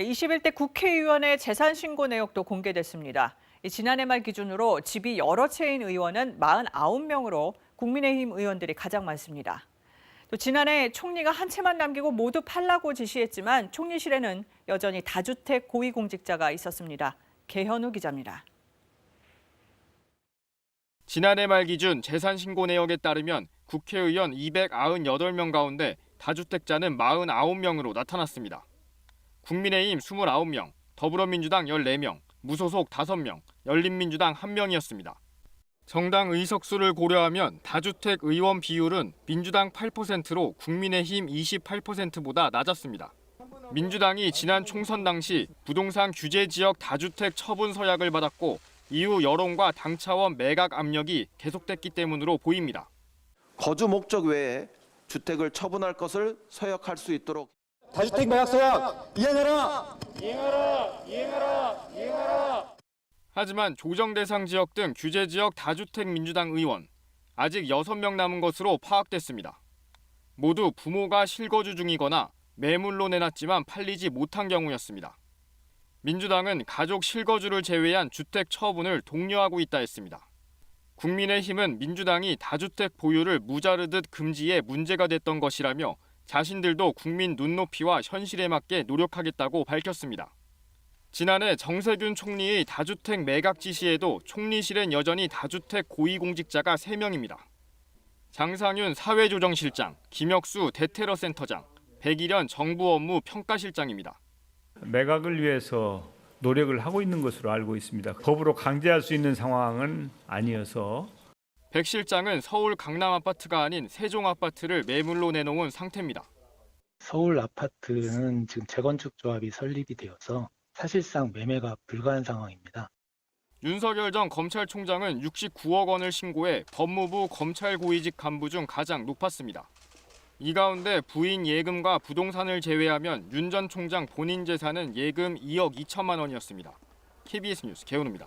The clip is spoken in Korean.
21대 국회의원의 재산 신고 내역도 공개됐습니다. 지난해 말 기준으로 집이 여러 채인 의원은 49명으로 국민의힘 의원들이 가장 많습니다. 또 지난해 총리가 한 채만 남기고 모두 팔라고 지시했지만 총리실에는 여전히 다주택 고위공직자가 있었습니다. 개현우 기자입니다. 지난해 말 기준 재산 신고 내역에 따르면 국회의원 298명 가운데 다주택자는 49명으로 나타났습니다. 국민의힘 29명, 더불어민주당 14명, 무소속 5명, 열린민주당 1명이었습니다. 정당 의석수를 고려하면 다주택 의원 비율은 민주당 8%로 국민의힘 28%보다 낮았습니다. 민주당이 지난 총선 당시 부동산 규제 지역 다주택 처분 서약을 받았고 이후 여론과 당 차원 매각 압력이 계속됐기 때문으로 보입니다. 거주 목적 외에 주택을 처분할 것을 서약할 수 있도록 다주택 매각 서약 이행하라! 하지만 조정 대상 지역 등 규제 지역 다주택 민주당 의원 아직 6명 남은 것으로 파악됐습니다. 모두 부모가 실거주 중이거나 매물로 내놨지만 팔리지 못한 경우였습니다. 민주당은 가족 실거주를 제외한 주택 처분을 독려하고 있다 했습니다. 국민의힘은 민주당이 다주택 보유를 무자르듯 금지에 문제가 됐던 것이라며 자신들도 국민 눈높이와 현실에 맞게 노력하겠다고 밝혔습니다. 지난해 정세균 총리의 다주택 매각 지시에도 총리실엔 여전히 다주택 고위공직자가 3명입니다. 장상윤 사회조정실장, 김혁수 대테러센터장, 백일현 정부업무 평가실장입니다. 매각을 위해서 노력을 하고 있는 것으로 알고 있습니다. 법으로 강제할 수 있는 상황은 아니어서. 백 실장은 서울 강남 아파트가 아닌 세종 아파트를 매물로 내놓은 상태입니다. 서울 아파트는 지금 재건축 조합이 설립이 되어서 사실상 매매가 불가한 상황입니다. 윤석열 전 검찰총장은 69억 원을 신고해 법무부 검찰 고위직 간부 중 가장 높았습니다. 이 가운데 부인 예금과 부동산을 제외하면 윤 전 총장 본인 재산은 예금 2억 2천만 원이었습니다. KBS 뉴스 개훈우입니다.